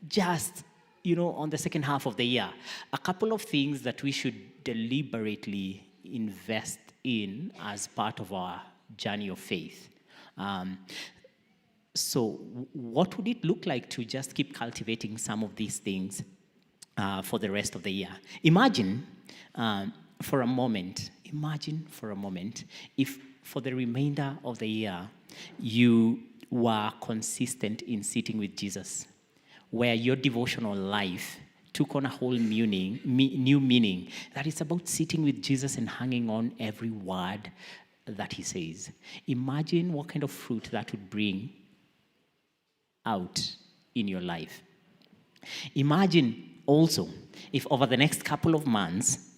just, on the second half of the year, a couple of things that we should deliberately invest in as part of our journey of faith. So what would it look like to just keep cultivating some of these things for the rest of the year? Imagine for a moment, if for the remainder of the year, you were consistent in sitting with Jesus, where your devotional life took on a whole new meaning, that it's about sitting with Jesus and hanging on every word that he says. Imagine what kind of fruit that would bring out in your life. Imagine also if over the next couple of months,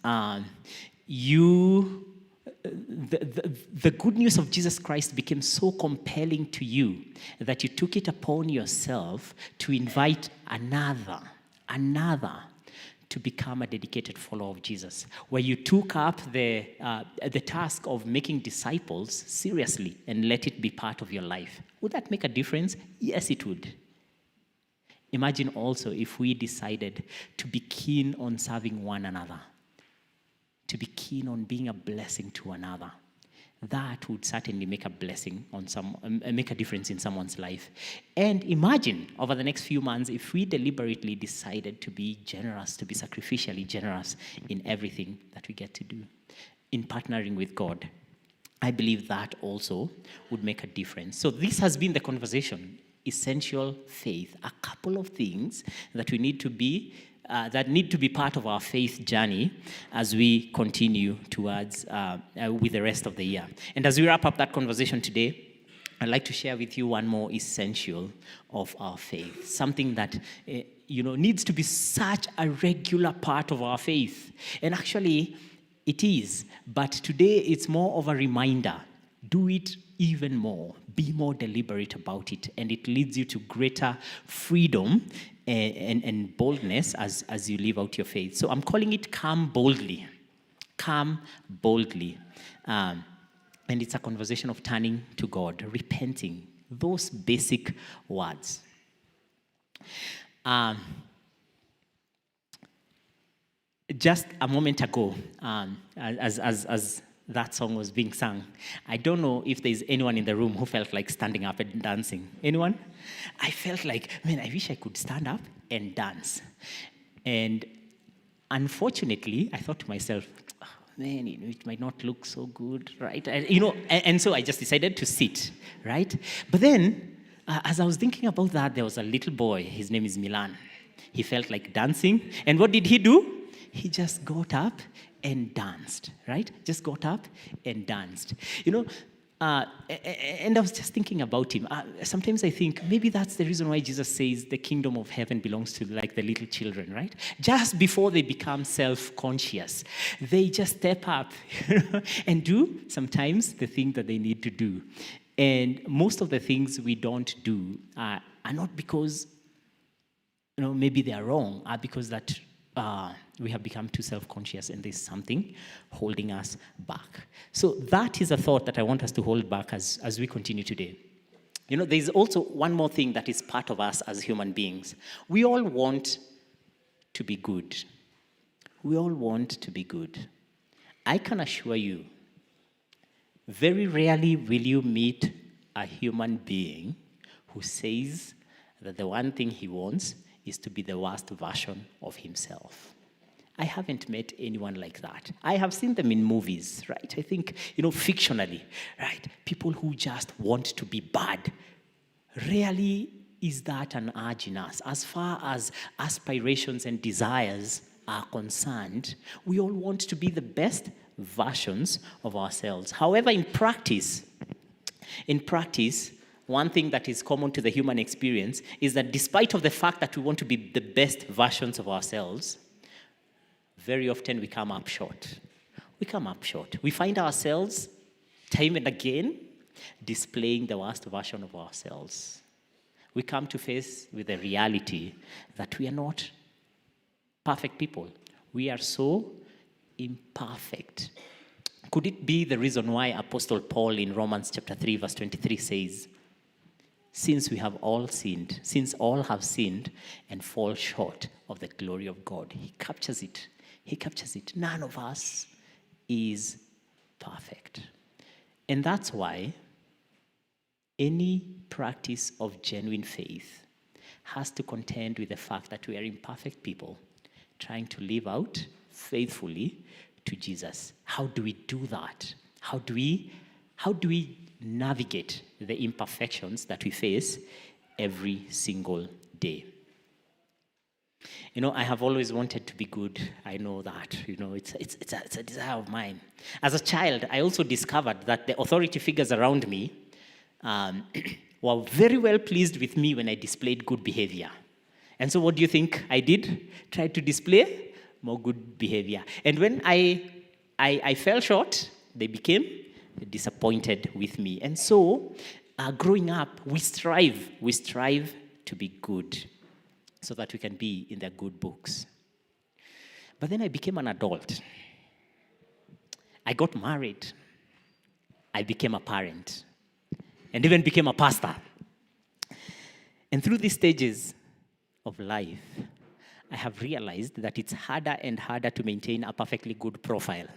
the good news of Jesus Christ became so compelling to you that you took it upon yourself to invite another to become a dedicated follower of Jesus, where you took up the task of making disciples seriously and let it be part of your life. Would that make a difference? Yes, it would. Imagine also if we decided to be keen on serving one another, to be keen on being a blessing to another. That would certainly make a difference in someone's life. And imagine over the next few months if we deliberately decided to be generous, to be sacrificially generous in everything that we get to do, in partnering with God. I believe that also would make a difference. So this has been the conversation, essential faith, a couple of things that we need to be that need to be part of our faith journey as we continue towards with the rest of the year. And as we wrap up that conversation today, I'd like to share with you one more essential of our faith, something that needs to be such a regular part of our faith. And actually, it is, but today it's more of a reminder. Do it even more. Be more deliberate about it, and it leads you to greater freedom and boldness as you live out your faith. So I'm calling it Come Boldly. Come Boldly. And it's a conversation of turning to God, repenting, those basic words. Just a moment ago, as that song was being sung, I don't know if there's anyone in the room who felt like standing up and dancing. Anyone? I felt like, man, I wish I could stand up and dance. And unfortunately, I thought to myself, oh, man, it might not look so good, right? And so I just decided to sit, right? But then, as I was thinking about that, there was a little boy. His name is Milan. He felt like dancing. And what did he do? He just got up and danced, right? Just got up and danced. And I was just thinking about him. Sometimes I think maybe that's the reason why Jesus says the kingdom of heaven belongs to like the little children, right? Just before they become self-conscious, they just step up and do sometimes the thing that they need to do. And most of the things we don't do are not because maybe they are wrong, are because that we have become too self-conscious and there's something holding us back. So that is a thought that I want us to hold back as we continue today. There's also one more thing that is part of us as human beings. We all want to be good. We all want to be good. I can assure you, very rarely will you meet a human being who says that the one thing he wants is to be the worst version of himself. I haven't met anyone like that. I have seen them in movies, right? I think, fictionally, right? People who just want to be bad. Rarely is that an urge in us. As far as aspirations and desires are concerned, we all want to be the best versions of ourselves. However, in practice, one thing that is common to the human experience is that despite of the fact that we want to be the best versions of ourselves, very often we come up short. We find ourselves time and again displaying the worst version of ourselves. We come to face with the reality that we are not perfect people. We are so imperfect. Could it be the reason why Apostle Paul in Romans chapter 3 verse 23 says, since we have all sinned, since all have sinned and fall short of the glory of God. He captures it. He captures it. None of us is perfect. And that's why any practice of genuine faith has to contend with the fact that we are imperfect people trying to live out faithfully to Jesus. How do we do that? How do we navigate the imperfections that we face every single day? I have always wanted to be good. I know that. It's a desire of mine. As a child, I also discovered that the authority figures around me were very well pleased with me when I displayed good behavior. And so what do you think I did? Tried to display more good behavior. And when I fell short, they became disappointed with me. And so growing up, we strive to be good so that we can be in their good books. But then I became an adult. I got married. I became a parent. And even became a pastor. And through these stages of life, I have realized that it's harder and harder to maintain a perfectly good profile.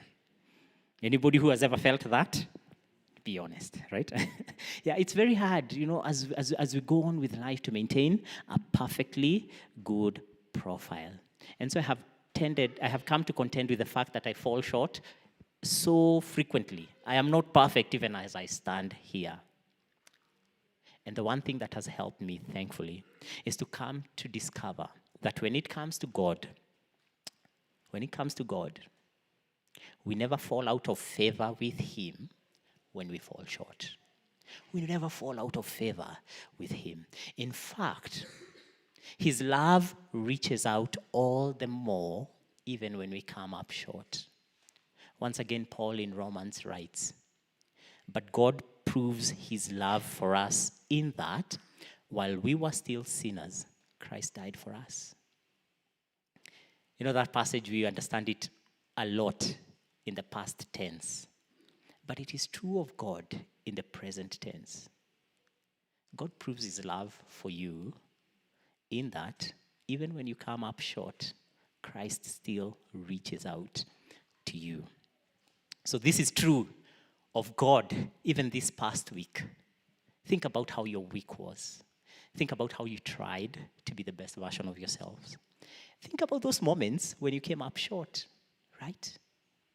Anybody who has ever felt that? Be honest, right? Yeah, it's very hard, as we go on with life to maintain a perfectly good profile. And so I have come to contend with the fact that I fall short so frequently. I am not perfect even as I stand here. And the one thing that has helped me, thankfully, is to come to discover that when it comes to God, we never fall out of favor with Him when we fall short. We never fall out of favor with Him. In fact, His love reaches out all the more even when we come up short. Once again, Paul in Romans writes, "But God proves His love for us in that, while we were still sinners, Christ died for us." That passage, we understand it a lot in the past tense. But it is true of God in the present tense. God proves His love for you in that, even when you come up short, Christ still reaches out to you. So this is true of God even this past week. Think about how your week was. Think about how you tried to be the best version of yourselves. Think about those moments when you came up short, right?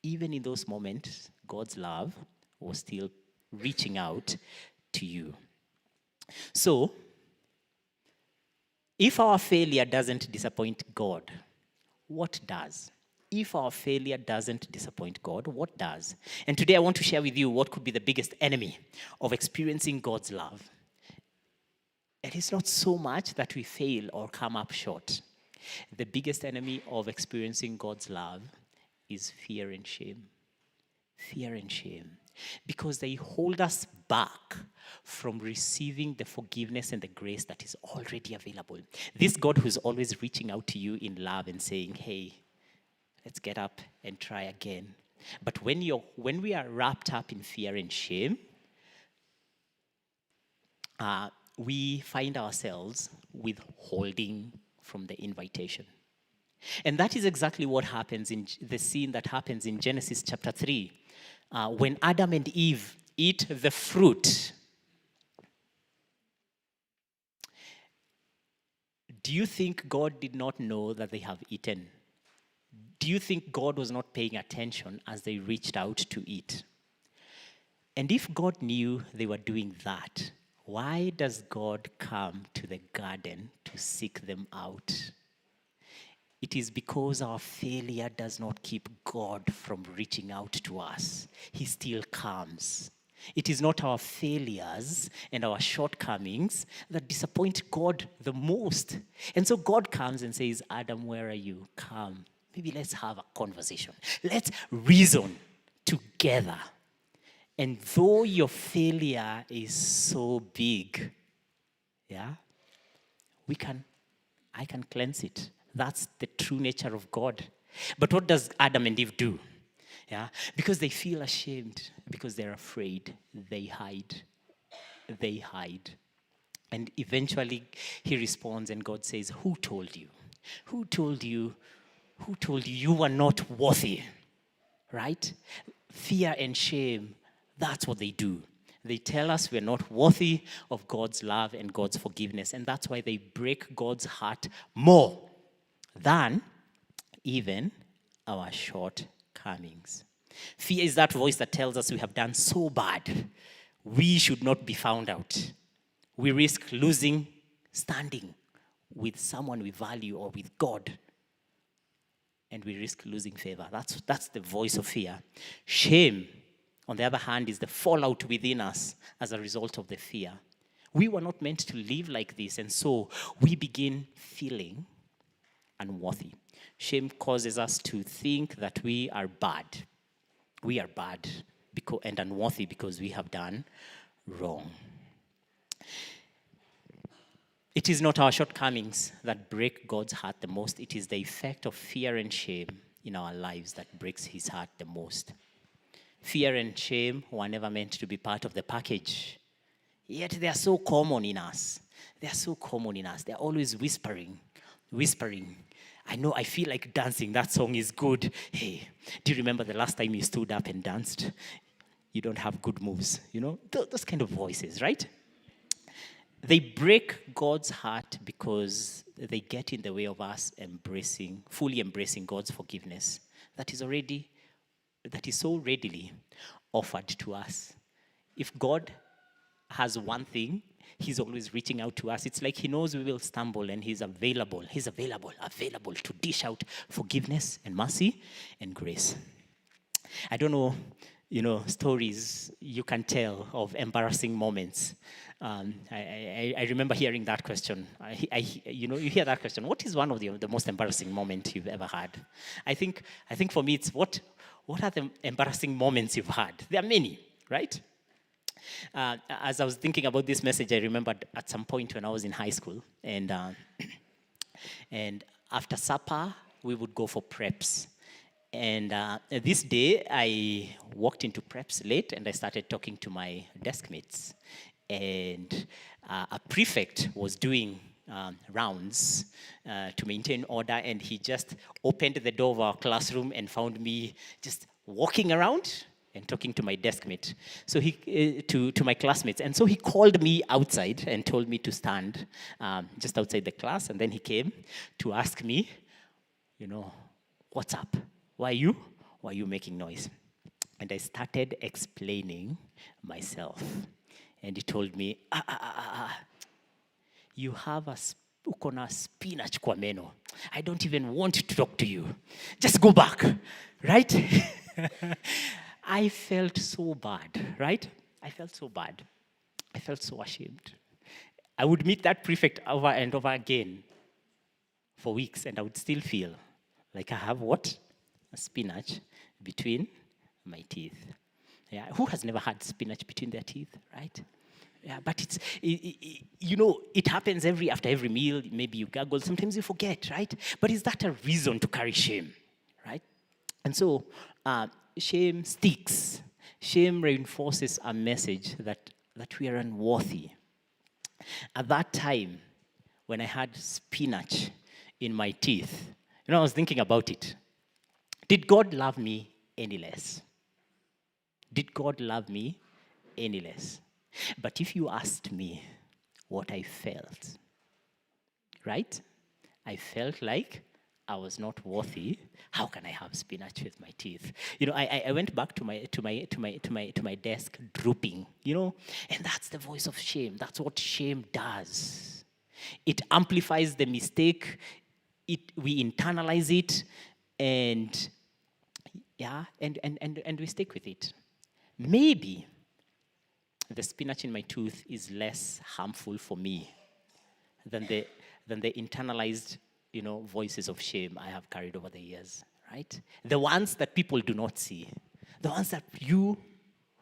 Even in those moments, God's love was still reaching out to you. So, if our failure doesn't disappoint God, what does? If our failure doesn't disappoint God, what does? And today I want to share with you what could be the biggest enemy of experiencing God's love. It is not so much that we fail or come up short. The biggest enemy of experiencing God's love is fear and shame. Fear and shame. Because they hold us back from receiving the forgiveness and the grace that is already available. This God who's always reaching out to you in love and saying, "Hey, let's get up and try again." But when we are wrapped up in fear and shame, we find ourselves withholding from the invitation. And that is exactly what happens in the scene that happens in Genesis chapter 3. When Adam and Eve eat the fruit. Do you think God did not know that they have eaten? Do you think God was not paying attention as they reached out to eat? And if God knew they were doing that, why does God come to the garden to seek them out? It is because our failure does not keep God from reaching out to us. He still comes. It is not our failures and our shortcomings that disappoint God the most. And so God comes and says, "Adam, where are you? Come. Maybe let's have a conversation. Let's reason together." And though your failure is so big, I can cleanse it. That's the true nature of God. But what does Adam and Eve do? Because they feel ashamed, because they're afraid, they hide. They hide. And eventually he responds and God says, who told you? Who told you? Who told you you were not worthy? Right? Fear and shame, that's what they do. They tell us we're not worthy of God's love and God's forgiveness. And that's why they break God's heart more than even our shortcomings. Fear is that voice that tells us we have done so bad, we should not be found out. We risk losing standing with someone we value or with God. And we risk losing favor. That's the voice of fear. Shame, on the other hand, is the fallout within us as a result of the fear. We were not meant to live like this, and so we begin feeling unworthy. Shame causes us to think that we are bad. We are bad and unworthy because we have done wrong. It is not our shortcomings that break God's heart the most. It is the effect of fear and shame in our lives that breaks his heart the most. Fear and shame were never meant to be part of the package. Yet they are so common in us. They are so common in us. They are always whispering. I feel like dancing. That song is good. Hey, do you remember the last time you stood up and danced? You don't have good moves. Those kind of voices, right? They break God's heart because they get in the way of us fully embracing God's forgiveness that is so readily offered to us. If God has one thing, he's always reaching out to us. It's like he knows we will stumble and he's available. He's available to dish out forgiveness and mercy and grace. I don't know, stories you can tell of embarrassing moments. I remember hearing that question. You hear that question. What is one of the most embarrassing moments you've ever had? I think for me it's what are the embarrassing moments you've had? There are many, right? As I was thinking about this message, I remembered at some point when I was in high school, and after supper we would go for preps. And this day, I walked into preps late, and I started talking to my desk mates. And a prefect was doing rounds to maintain order, and he just opened the door of our classroom and found me just walking around and talking to my desk mate. So to my classmates. And so he called me outside and told me to stand just outside the class. And then he came to ask me, what's up? Why are you making noise? And I started explaining myself. And he told me, you have uko na spinach kwa meno. I don't even want to talk to you. Just go back, right? I felt so bad, right? I felt so bad. I felt so ashamed. I would meet that prefect over and over again for weeks, and I would still feel like I have what? A spinach between my teeth. Yeah, who has never had spinach between their teeth, right? Yeah, but it happens after every meal. Maybe you gargle, sometimes you forget, right? But is that a reason to carry shame, right? And so shame sticks. Shame reinforces a message that we are unworthy. At that time, when I had spinach in my teeth, I was thinking about it. Did God love me any less? Did God love me any less? But if you asked me what I felt, right? I felt like I was not worthy. How can I have spinach with my teeth? I went back to my desk drooping, and that's the voice of shame. That's what shame does. It amplifies the mistake. We internalize it, and we stick with it. Maybe the spinach in my tooth is less harmful for me than the internalized, voices of shame I have carried over the years, right? The ones that people do not see, the ones that you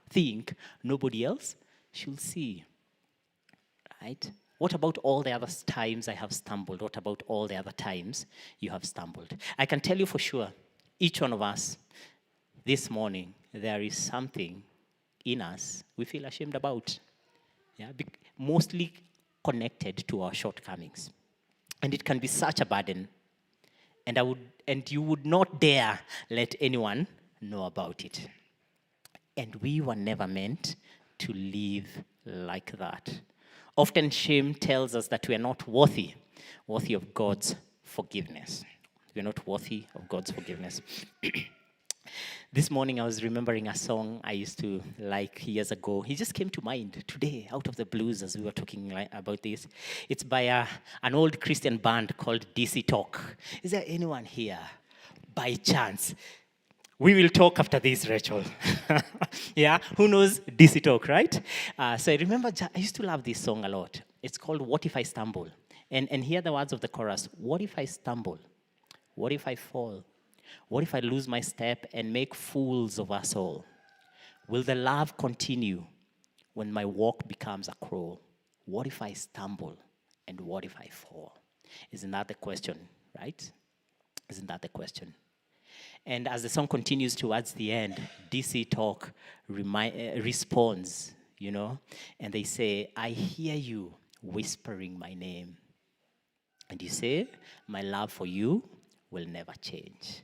think nobody else should see, right? What about all the other times I have stumbled? What about all the other times you have stumbled? I can tell you for sure, each one of us, this morning, there is something in us we feel ashamed about. Yeah, mostly connected to our shortcomings. And it can be such a burden. And you would not dare let anyone know about it. And we were never meant to live like that. Often shame tells us that we are not worthy of God's forgiveness. We are not worthy of God's forgiveness. This morning I was remembering a song I used to like years ago. It just came to mind today, out of the blues, as we were talking about this. It's by an old Christian band called DC Talk. Is there anyone here, by chance? We will talk after this, Rachel. Yeah, who knows DC Talk, right? So I remember, I used to love this song a lot. It's called What If I Stumble? And hear the words of the chorus. What if I stumble? What if I fall? What if I lose my step and make fools of us all? Will the love continue when my walk becomes a crawl? What if I stumble? And what if I fall? Isn't that the question, right? Isn't that the question? And as the song continues towards the end, DC Talk responds, and they say, I hear you whispering my name. And you say, my love for you will never change.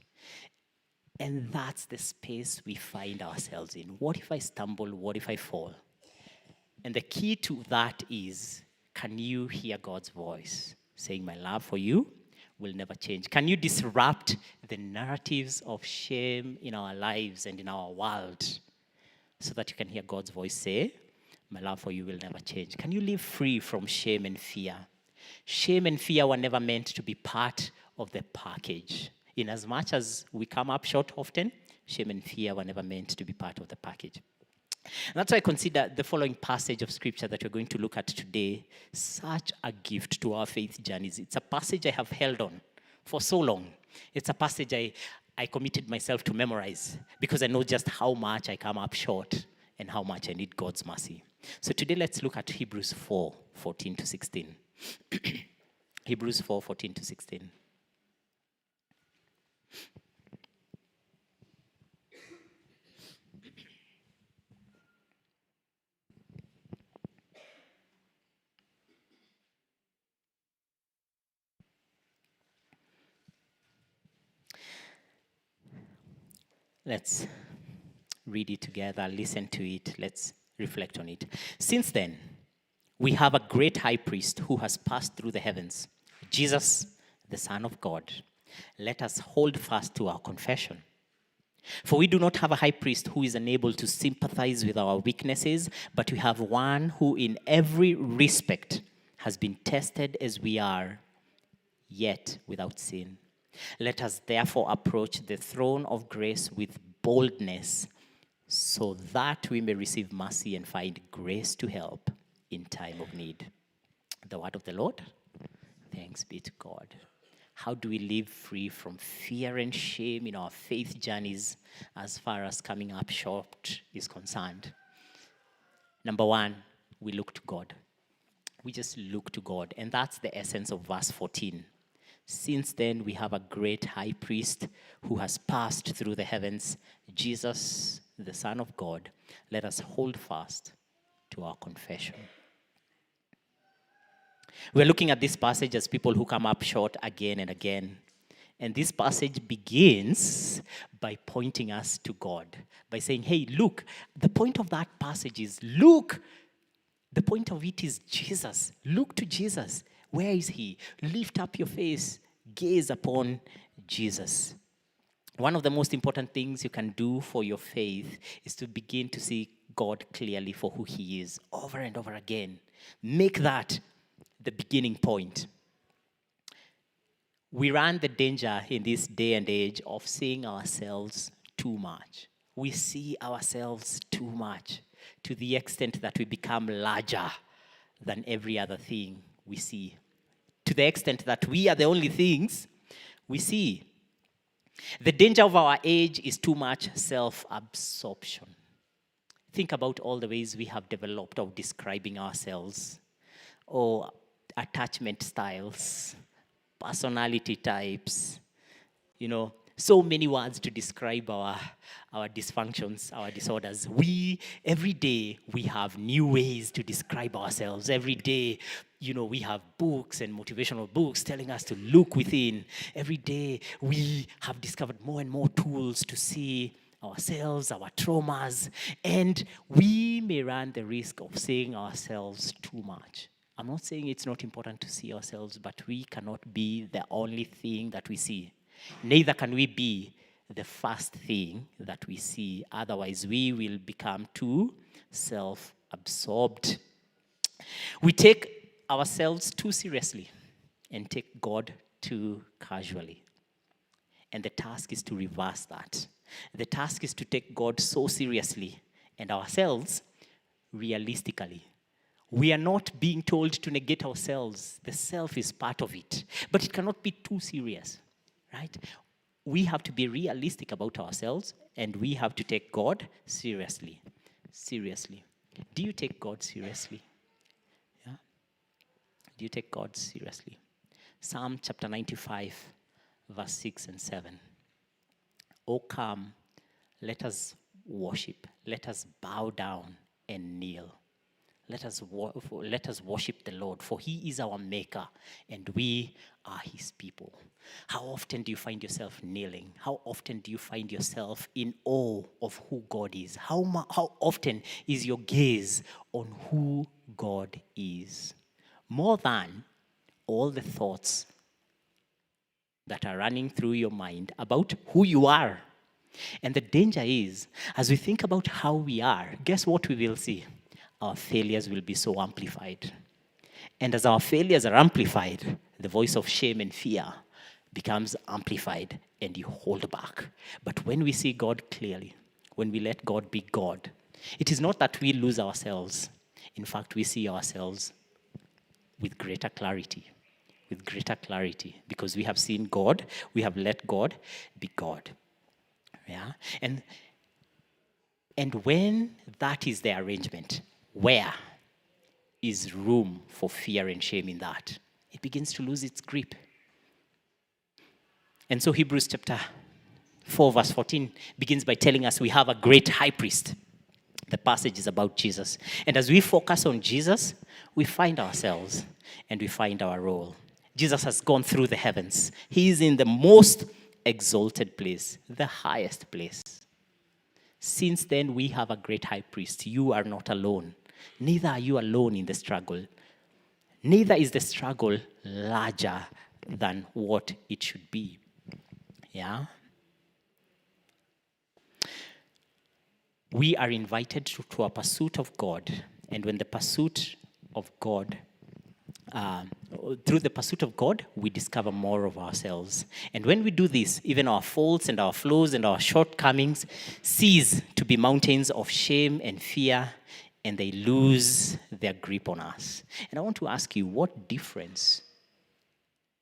And that's the space we find ourselves in. What if I stumble? What if I fall? And the key to that is, can you hear God's voice saying, my love for you will never change? Can you disrupt the narratives of shame in our lives and in our world so that you can hear God's voice say, my love for you will never change? Can you live free from shame and fear? Shame and fear were never meant to be part of the package. In as much as we come up short often, shame and fear were never meant to be part of the package. And that's why I consider the following passage of scripture that we're going to look at today such a gift to our faith journeys. It's a passage I have held on for so long. It's a passage I committed myself to memorize because I know just how much I come up short and how much I need God's mercy. So today let's look at Hebrews 4:14 to 16. Hebrews 4:14 to 16. Let's read it together, listen to it, let's reflect on it. Since then, we have a great high priest who has passed through the heavens, Jesus, the Son of God. Let us hold fast to our confession. For we do not have a high priest who is unable to sympathize with our weaknesses, but we have one who in every respect has been tested as we are, yet without sin. Let us therefore approach the throne of grace with boldness so that we may receive mercy and find grace to help in time of need. The word of the Lord. Thanks be to God. How do we live free from fear and shame in our faith journeys as far as coming up short is concerned? Number one, we look to God. We just look to God. And that's the essence of verse 14. Since then, we have a great high priest who has passed through the heavens, Jesus, the Son of God. Let us hold fast to our confession. We're looking at this passage as people who come up short again and again. And this passage begins by pointing us to God, by saying, hey, look, the point of that passage is, look, the point of it is Jesus. Look to Jesus. Where is he? Lift up your face. Gaze upon Jesus. One of the most important things you can do for your faith is to begin to see God clearly for who he is over and over again. Make that the beginning point. We run the danger in this day and age of seeing ourselves too much. We see ourselves too much to the extent that we become larger than every other thing we see. To the extent that we are the only things we see. The danger of our age is too much self-absorption. Think about all the ways we have developed of describing ourselves, or attachment styles, personality types, so many words to describe our dysfunctions, our disorders. Every day, we have new ways to describe ourselves. Every day, We have books and motivational books telling us to look within. Every day, we have discovered more and more tools to see ourselves, our traumas, and we may run the risk of seeing ourselves too much. I'm not saying it's not important to see ourselves, but we cannot be the only thing that we see. Neither can we be the first thing that we see. Otherwise, we will become too self-absorbed. We take ourselves too seriously and take God too casually. And the task is to reverse that. The task is to take God so seriously and ourselves realistically. We are not being told to negate ourselves. The self is part of it. But it cannot be too serious, right? We have to be realistic about ourselves, and we have to take God seriously. Seriously. Do you take God seriously? Yeah? Do you take God seriously? Psalm chapter 95, verse 6 and 7. Oh, come, let us worship. Let us bow down and kneel. Let us worship the Lord, for he is our maker, and we are his people. How often do you find yourself kneeling? How often do you find yourself in awe of who God is? How often is your gaze on who God is? More than all the thoughts that are running through your mind about who you are. And the danger is, as we think about how we are, guess what we will see? Our failures will be so amplified. And as our failures are amplified, the voice of shame and fear becomes amplified, and you hold back. But when we see God clearly, when we let God be God, it is not that we lose ourselves. In fact, we see ourselves with greater clarity. With greater clarity, because we have seen God, we have let God be God. Yeah? And when that is the arrangement, where is room for fear and shame in that? It begins to lose its grip. And so Hebrews chapter 4, verse 14 begins by telling us we have a great high priest. The passage is about Jesus. And as we focus on Jesus, we find ourselves and we find our role. Jesus has gone through the heavens. He is in the most exalted place, the highest place. Since then, we have a great high priest. You are not alone. Neither are you alone in the struggle. Neither is the struggle larger than what it should be. Yeah? We are invited to a pursuit of God. And when the pursuit of God, through the pursuit of God, we discover more of ourselves. And when we do this, even our faults and our flaws and our shortcomings cease to be mountains of shame and fear, and they lose their grip on us. And I want to ask you, what difference?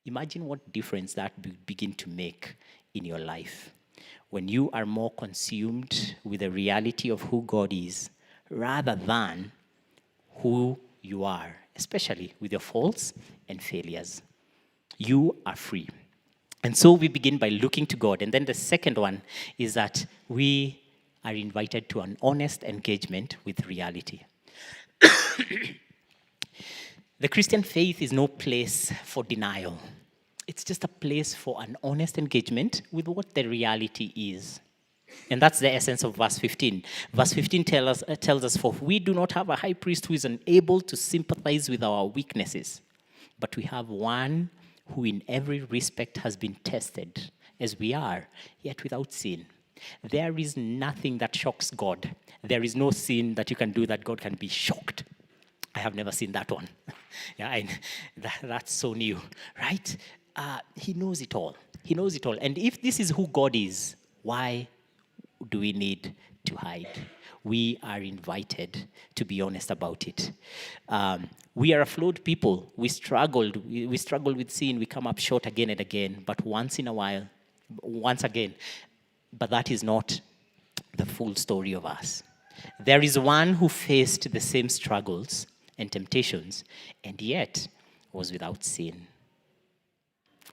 Imagine what difference that begin to make in your life when you are more consumed with the reality of who God is rather than who you are, especially with your faults and failures. You are free. And so we begin by looking to God. And then the second one is that we are invited to an honest engagement with reality. The Christian faith is no place for denial. It's just a place for an honest engagement with what the reality is. And that's the essence of verse 15. Verse 15 tells us, for we do not have a high priest who is unable to sympathize with our weaknesses, but we have one who in every respect has been tested as we are, yet without sin. There is nothing that shocks God. There is no sin that you can do that God can be shocked. I have never seen that one. Yeah, that's so new, right? He knows it all. He knows it all. And if this is who God is, why do we need to hide? We are invited to be honest about it. We are a flawed people. We struggle with sin. We come up short again and again, but once again. But that is not the full story of us. There is one who faced the same struggles and temptations, and yet was without sin,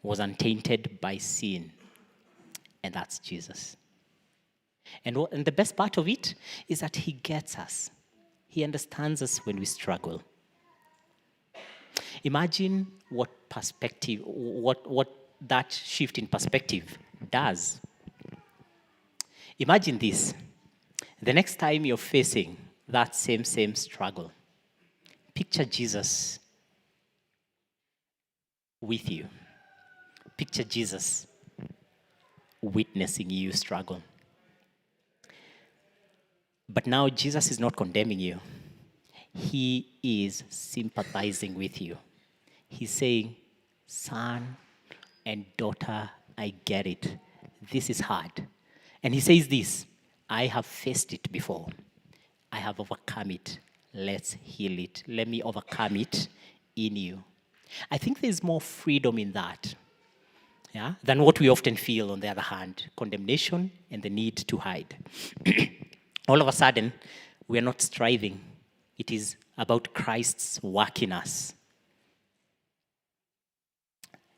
was untainted by sin, and that's Jesus. And the best part of it is that he gets us. He understands us when we struggle. Imagine what perspective, what that shift in perspective does. Imagine this. The next time you're facing that same struggle, picture Jesus with you. Picture Jesus witnessing you struggle. But now Jesus is not condemning you. He is sympathizing with you. He's saying, son and daughter, I get it. This is hard. And he says this, I have faced it before. I have overcome it. Let's heal it. Let me overcome it in you. I think there's more freedom in that, than what we often feel on the other hand, condemnation and the need to hide. All of a sudden, we're not striving. It is about Christ's work in us.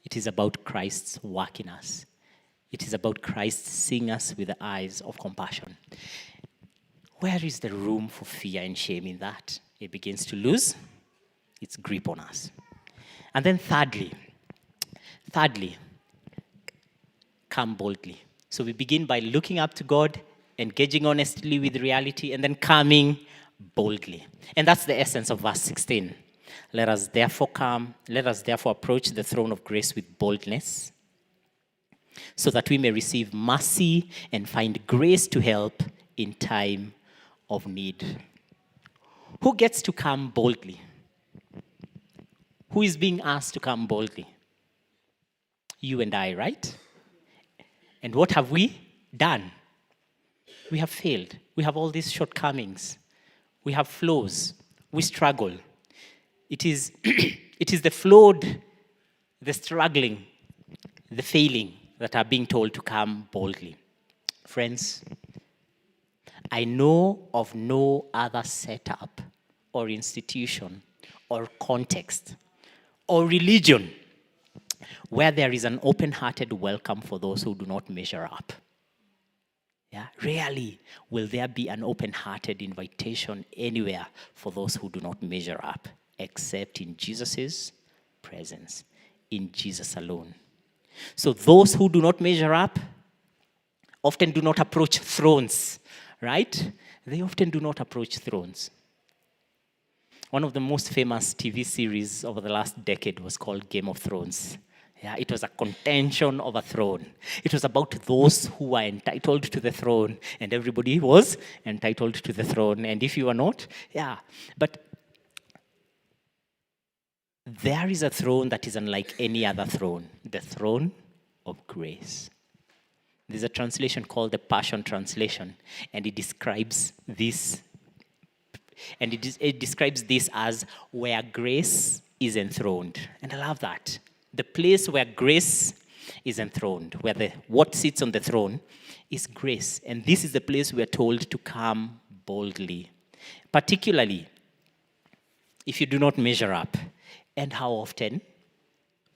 It is about Christ's work in us. It is about Christ seeing us with the eyes of compassion. Where is the room for fear and shame in that? It begins to lose its grip on us. And then thirdly, come boldly. So we begin by looking up to God, engaging honestly with reality, and then coming boldly. And that's the essence of verse 16. Let us therefore approach the throne of grace with boldness, so that we may receive mercy and find grace to help in time of need. Who gets to come boldly? Who is being asked to come boldly? You and I, right? And what have we done? We have failed. We have all these shortcomings. We have flaws. We struggle. It is the flawed, the struggling, the failing that are being told to come boldly. Friends, I know of no other setup or institution or context or religion where there is an open-hearted welcome for those who do not measure up. Rarely will there be an open-hearted invitation anywhere for those who do not measure up, except in Jesus' presence, in Jesus alone. So those who do not measure up often do not approach thrones, right? They often do not approach thrones. One of the most famous TV series over the last decade was called Game of Thrones. It was a contention of a throne. It was about those who were entitled to the throne, and everybody was entitled to the throne. And if you are not, But there is a throne that is unlike any other throne, the throne of grace. There's a translation called the Passion Translation, and it describes this. And it describes this as where grace is enthroned. And I love that. The place where grace is enthroned, where what sits on the throne is grace. And this is the place we are told to come boldly, particularly if you do not measure up. And how often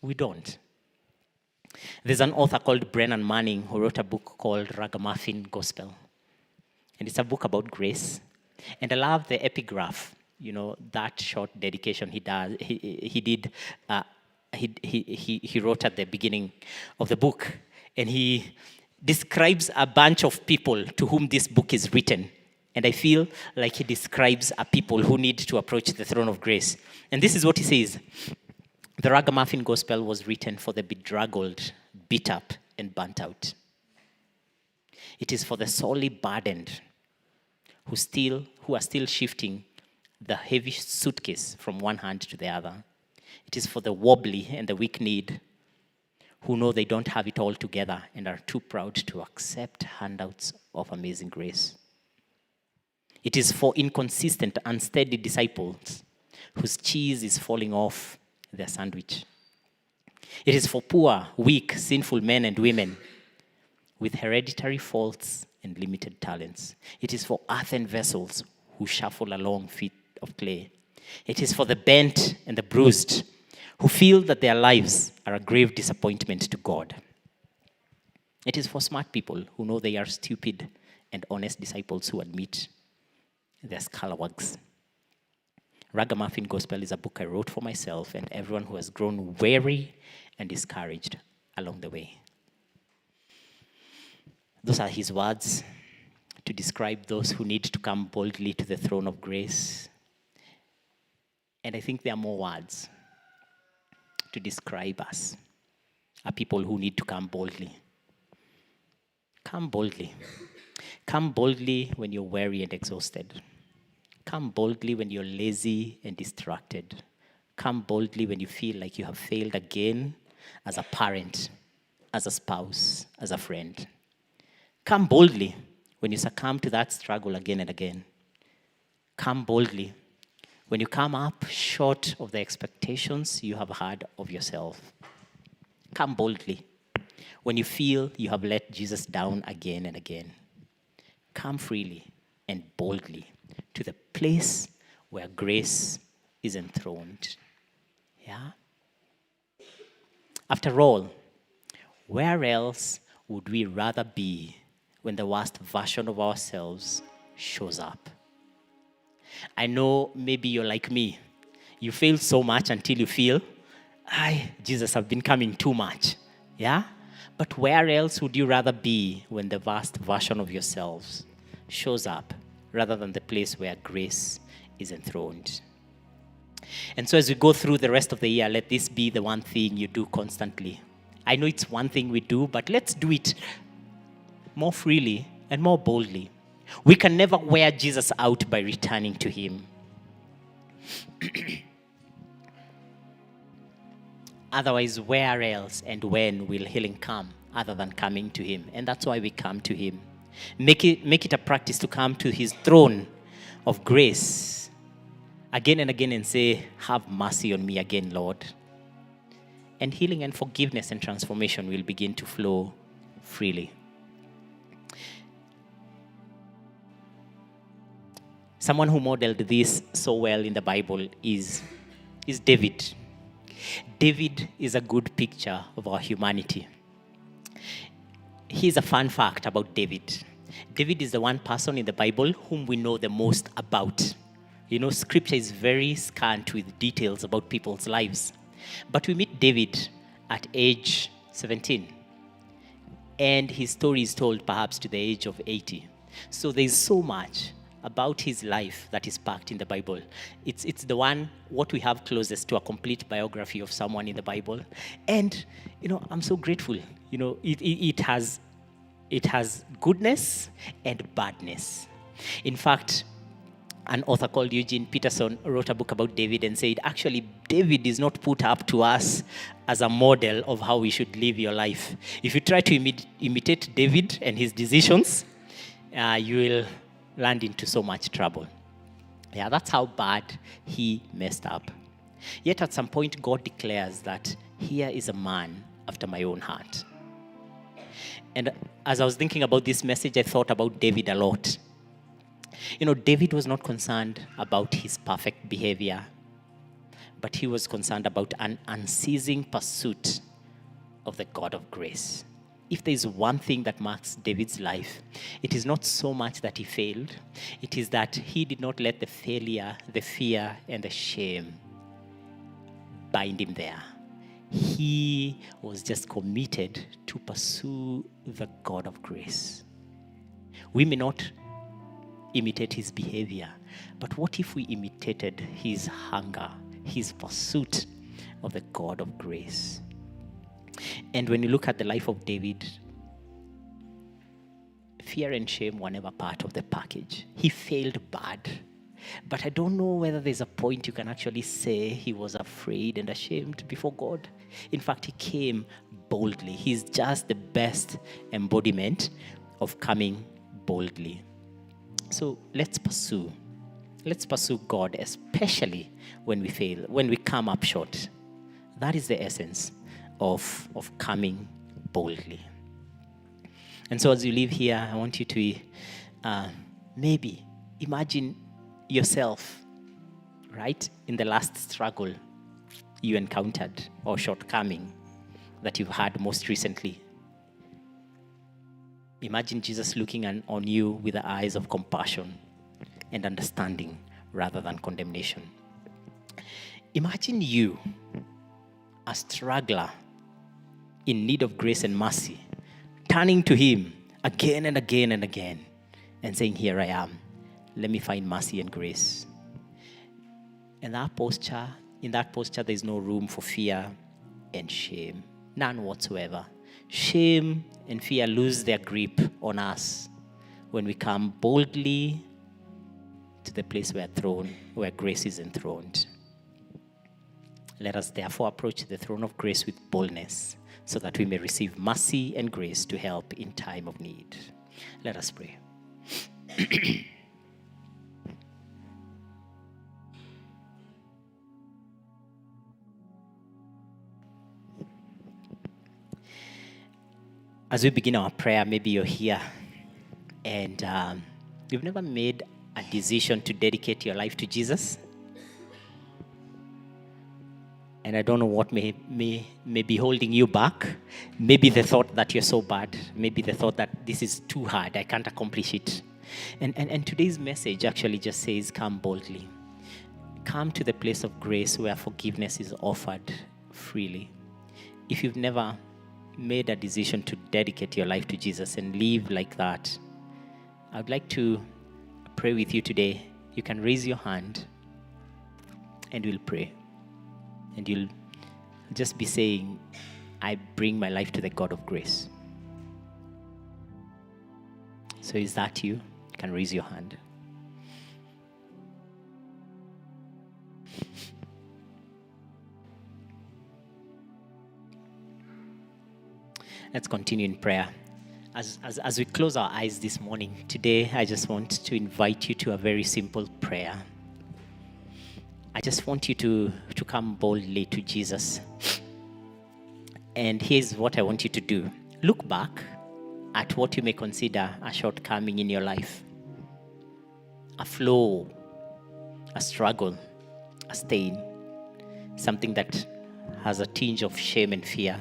we don't. There's an author called Brennan Manning who wrote a book called Ragamuffin Gospel. And it's a book about grace. And I love the epigraph, that short dedication he wrote at the beginning of the book. And he describes a bunch of people to whom this book is written. And I feel like he describes a people who need to approach the throne of grace. And this is what he says. The Ragamuffin Gospel was written for the bedraggled, beat up, and burnt out. It is for the sorely burdened who are still shifting the heavy suitcase from one hand to the other. It is for the wobbly and the weak-kneed who know they don't have it all together and are too proud to accept handouts of amazing grace. It is for inconsistent, unsteady disciples whose cheese is falling off their sandwich. It is for poor, weak, sinful men and women with hereditary faults and limited talents. It is for earthen vessels who shuffle along feet of clay. It is for the bent and the bruised who feel that their lives are a grave disappointment to God. It is for smart people who know they are stupid and honest disciples who admit their scalawags. Ragamuffin Gospel is a book I wrote for myself and everyone who has grown weary and discouraged along the way. Those are his words to describe those who need to come boldly to the throne of grace. And I think there are more words to describe us, a people who need to come boldly. Come boldly. Come boldly when you're weary and exhausted. Come boldly when you're lazy and distracted. Come boldly when you feel like you have failed again as a parent, as a spouse, as a friend. Come boldly when you succumb to that struggle again and again. Come boldly when you come up short of the expectations you have had of yourself. Come boldly when you feel you have let Jesus down again and again. Come freely and boldly to the place where grace is enthroned. Yeah? After all, where else would we rather be when the worst version of ourselves shows up? I know maybe you're like me. You fail so much until you feel, Jesus, I've been coming too much. Yeah? But where else would you rather be when the worst version of yourselves shows up rather than the place where grace is enthroned? And so as we go through the rest of the year, let this be the one thing you do constantly. I know it's one thing we do, but let's do it more freely and more boldly. We can never wear Jesus out by returning to him. Otherwise, where else and when will healing come other than coming to him? And that's why we come to him. Make it a practice to come to his throne of grace again and again and say, have mercy on me again, Lord. And healing and forgiveness and transformation will begin to flow freely. Someone who modeled this so well in the Bible is David. David is a good picture of our humanity. Here's a fun fact about David. David is the one person in the Bible whom we know the most about. You know, scripture is very scant with details about people's lives. But we meet David at age 17. And his story is told perhaps to the age of 80. So there's so much about his life that is packed in the Bible. It's the one, what we have closest to a complete biography of someone in the Bible. And, you know, I'm so grateful. You know, it has goodness and badness. In fact, an author called Eugene Peterson wrote a book about David and said, actually, David is not put up to us as a model of how we should live your life. If you try to imitate David and his decisions, you will land into so much trouble. Yeah, that's how bad he messed up. Yet at some point, God declares that here is a man after my own heart. And as I was thinking about this message, I thought about David a lot. You know, David was not concerned about his perfect behavior, but he was concerned about an unceasing pursuit of the God of grace. If there is one thing that marks David's life, it is not so much that he failed. It is that he did not let the failure, the fear, and the shame bind him there. He was just committed to pursue the God of grace. We may not imitate his behavior, but what if we imitated his hunger, his pursuit of the God of grace? And when you look at the life of David, fear and shame were never part of the package. He failed bad. But I don't know whether there's a point you can actually say he was afraid and ashamed before God. In fact, he came boldly. He's just the best embodiment of coming boldly. So let's pursue. Let's pursue God, especially when we fail, when we come up short. That is the essence of coming boldly. And so as you live here, I want you to maybe imagine yourself, right, in the last struggle you encountered or shortcoming that you've had most recently. Imagine Jesus looking on you with the eyes of compassion and understanding rather than condemnation. Imagine you, a struggler in need of grace and mercy, turning to him again and again and again and saying, here I am. Let me find mercy and grace. In that posture, there's no room for fear and shame. None whatsoever. Shame and fear lose their grip on us when we come boldly to the place where grace is enthroned. Let us therefore approach the throne of grace with boldness, so that we may receive mercy and grace to help in time of need. Let us pray. As we begin our prayer, maybe you're here and you've never made a decision to dedicate your life to Jesus. And I don't know what may be holding you back. Maybe the thought that you're so bad. Maybe the thought that this is too hard. I can't accomplish it. And today's message actually just says, come boldly. Come to the place of grace where forgiveness is offered freely. If you've never made a decision to dedicate your life to Jesus and live like that, I would like to pray with you today. You can raise your hand and we'll pray. And you'll just be saying, I bring my life to the God of grace. So is that you? You can raise your hand. Let's continue in prayer. As we close our eyes this morning, today I just want to invite you to a very simple prayer. I just want you to come boldly to Jesus. And here's what I want you to do. Look back at what you may consider a shortcoming in your life. A flaw, a struggle, a stain, something that has a tinge of shame and fear.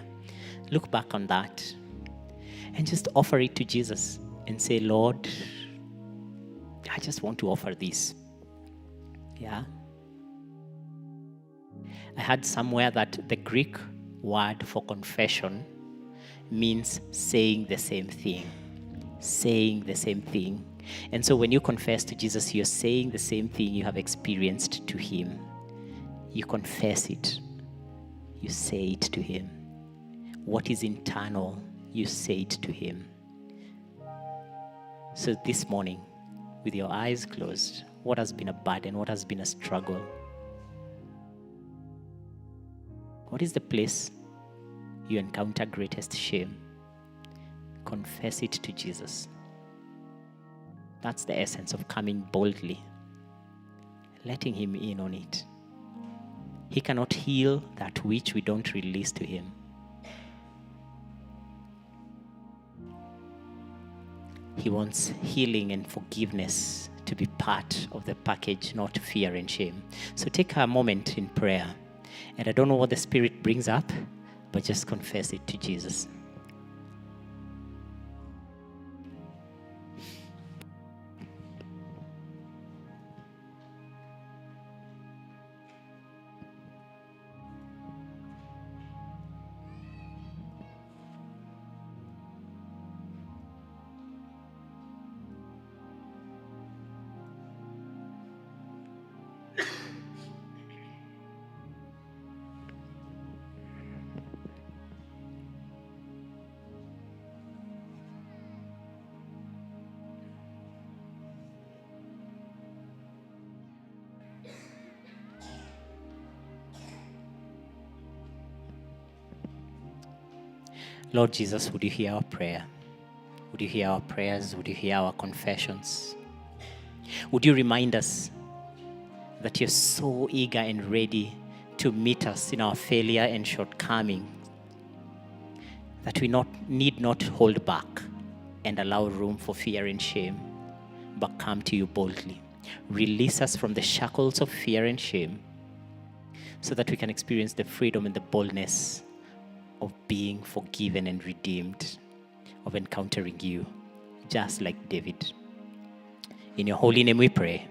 Look back on that and just offer it to Jesus and say, Lord, I just want to offer this. Yeah. I heard somewhere that the Greek word for confession means saying the same thing. Saying the same thing. And so when you confess to Jesus, you're saying the same thing you have experienced to him. You confess it. You say it to him. What is internal, you say it to him. So this morning, with your eyes closed, what has been a burden? What has been a struggle? What is the place you encounter greatest shame? Confess it to Jesus. That's the essence of coming boldly, letting him in on it. He cannot heal that which we don't release to him. He wants healing and forgiveness to be part of the package, not fear and shame. So take a moment in prayer. And I don't know what the Spirit brings up, but just confess it to Jesus. Lord Jesus, would you hear our prayer? Would you hear our prayers? Would you hear our confessions? Would you remind us that you're so eager and ready to meet us in our failure and shortcoming, that we need not hold back and allow room for fear and shame, but come to you boldly. Release us from the shackles of fear and shame so that we can experience the freedom and the boldness of being forgiven and redeemed, of encountering you, just like David. In your holy name we pray.